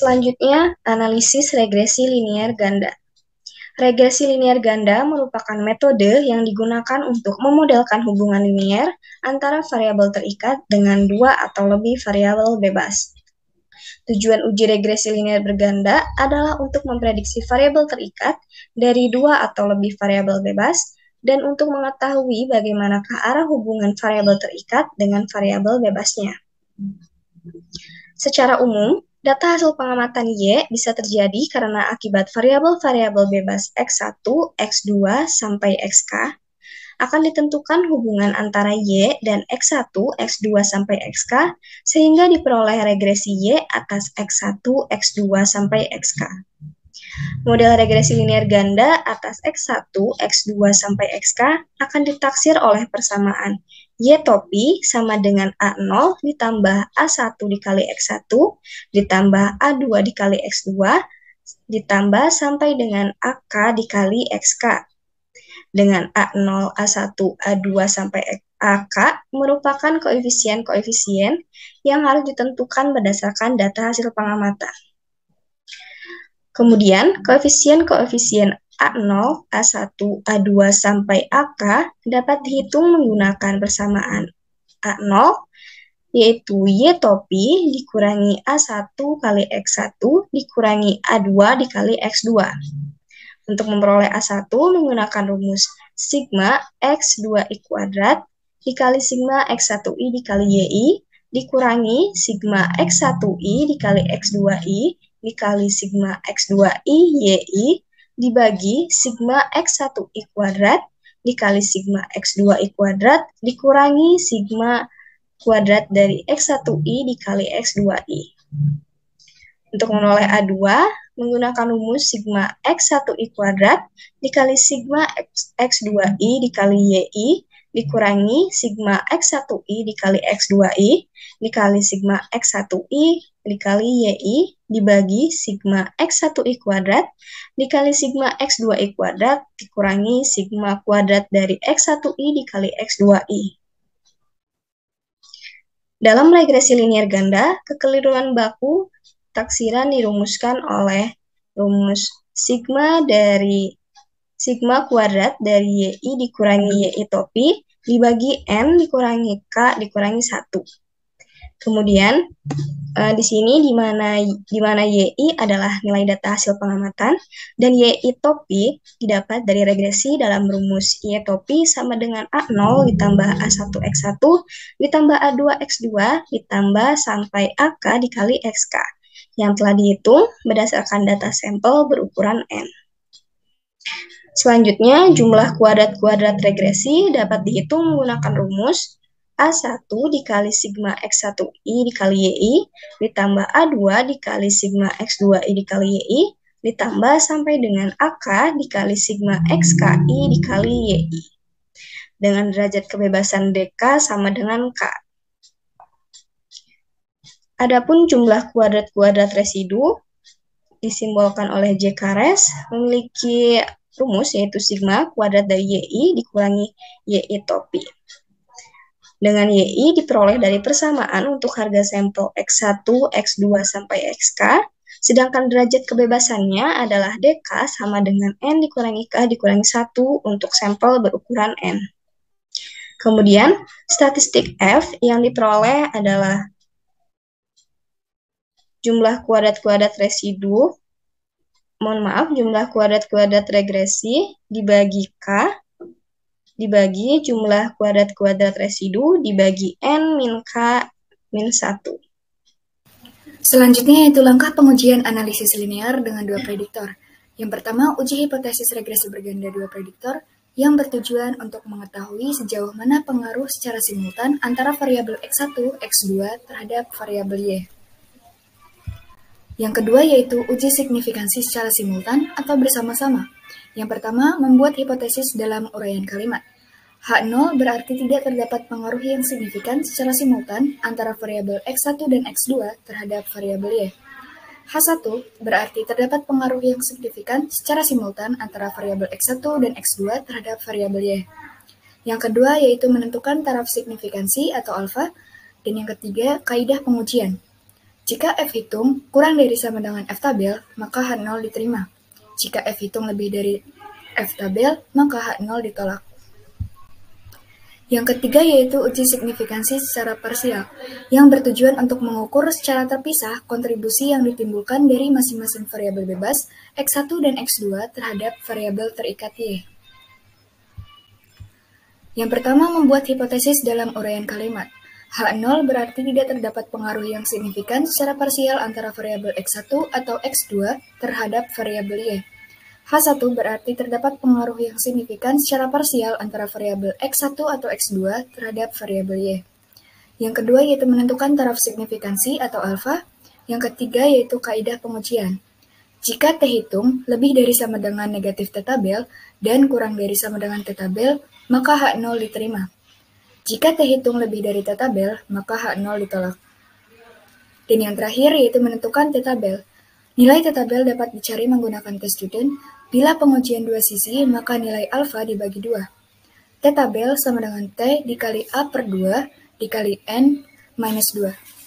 Selanjutnya, analisis regresi linier ganda. Regresi linier ganda merupakan metode yang digunakan untuk memodelkan hubungan linier antara variabel terikat dengan dua atau lebih variabel bebas. Tujuan uji regresi linier berganda adalah untuk memprediksi variabel terikat dari dua atau lebih variabel bebas dan untuk mengetahui bagaimanakah arah hubungan variabel terikat dengan variabel bebasnya. Secara umum, data hasil pengamatan Y bisa terjadi karena akibat variabel-variabel bebas X1, X2, sampai Xk akan ditentukan hubungan antara Y dan X1, X2, sampai Xk sehingga diperoleh regresi Y atas X1, X2, sampai Xk. Model regresi linier ganda atas X1, X2, sampai Xk akan ditaksir oleh persamaan Y topi sama dengan A0 ditambah A1 dikali X1 ditambah A2 dikali X2 ditambah sampai dengan AK dikali Xk. Dengan A0, A1, A2, sampai AK merupakan koefisien-koefisien yang harus ditentukan berdasarkan data hasil pengamatan. Kemudian, koefisien-koefisien A0, A1, A2, sampai AK dapat dihitung menggunakan persamaan A0, yaitu Y topi dikurangi A1 kali X1 dikurangi A2 dikali X2. Untuk memperoleh A1 menggunakan rumus sigma X2I kuadrat dikali sigma X1I dikali YI dikurangi sigma X1I dikali X2I dikali sigma X2I YI dibagi sigma X1I kuadrat dikali sigma X2I kuadrat dikurangi sigma kuadrat dari X1I dikali X2I. Untuk menolak A2, menggunakan rumus sigma X1I kuadrat dikali sigma X2I dikali YI dikurangi sigma X1I dikali X2I dikali sigma X1I dikali YI dibagi sigma X1I kuadrat dikali sigma X2I kuadrat dikurangi sigma kuadrat dari X1I dikali X2I. Dalam regresi linier ganda, kekeliruan baku taksiran dirumuskan oleh rumus sigma kuadrat dari YI dikurangi YI topi dibagi N dikurangi K dikurangi 1. Kemudian di sini di mana YI adalah nilai data hasil pengamatan dan YI topi didapat dari regresi dalam rumus Y topi sama dengan A0 ditambah A1 X1 ditambah A2 X2 ditambah sampai AK dikali XK yang telah dihitung berdasarkan data sampel berukuran N. Selanjutnya, jumlah kuadrat-kuadrat regresi dapat dihitung menggunakan rumus A1 dikali sigma X1I dikali YI ditambah A2 dikali sigma X2I dikali YI ditambah sampai dengan AK dikali sigma XKI dikali YI dengan derajat kebebasan DK sama dengan K. Adapun jumlah kuadrat-kuadrat residu disimbolkan oleh JK-res memiliki rumus yaitu sigma kuadrat dari YI dikurangi YI topi. Dengan YI diperoleh dari persamaan untuk harga sampel X1, X2, sampai XK, sedangkan derajat kebebasannya adalah DK sama dengan N dikurangi K dikurangi 1 untuk sampel berukuran N. Kemudian, statistik F yang diperoleh adalah jumlah kuadrat-kuadrat residu, jumlah kuadrat-kuadrat regresi dibagi K, dibagi jumlah kuadrat-kuadrat residu dibagi N min K min 1. Selanjutnya yaitu langkah pengujian analisis linear dengan dua prediktor. Yang pertama, uji hipotesis regresi berganda dua prediktor yang bertujuan untuk mengetahui sejauh mana pengaruh secara simultan antara variabel X1, X2 terhadap variabel Y. Yang kedua yaitu uji signifikansi secara simultan atau bersama-sama. Yang pertama, membuat hipotesis dalam uraian kalimat. H0 berarti tidak terdapat pengaruh yang signifikan secara simultan antara variabel X1 dan X2 terhadap variabel Y. H1 berarti terdapat pengaruh yang signifikan secara simultan antara variabel X1 dan X2 terhadap variabel Y. Yang kedua yaitu menentukan taraf signifikansi atau alfa. Dan yang ketiga, kaidah pengujian. Jika F hitung kurang dari sama dengan F tabel, maka H0 diterima. Jika F hitung lebih dari F tabel, maka H0 ditolak. Yang ketiga yaitu uji signifikansi secara parsial, yang bertujuan untuk mengukur secara terpisah kontribusi yang ditimbulkan dari masing-masing variabel bebas X1 dan X2 terhadap variabel terikat Y. Yang pertama, membuat hipotesis dalam uraian kalimat. H0 berarti tidak terdapat pengaruh yang signifikan secara parsial antara variabel X1 atau X2 terhadap variabel Y. H1 berarti terdapat pengaruh yang signifikan secara parsial antara variabel X1 atau X2 terhadap variabel Y. Yang kedua yaitu menentukan taraf signifikansi atau alfa. Yang ketiga yaitu kaidah pengujian. Jika T hitung lebih dari sama dengan negatif T tabel dan kurang dari sama dengan T tabel, maka H0 diterima. Jika T hitung lebih dari T tabel, maka H0 ditolak. Dan yang terakhir yaitu menentukan T tabel. Nilai T tabel dapat dicari menggunakan T student. Bila pengujian dua sisi, maka nilai alfa dibagi 2. T tabel sama dengan T dikali A per 2 dikali N minus 2.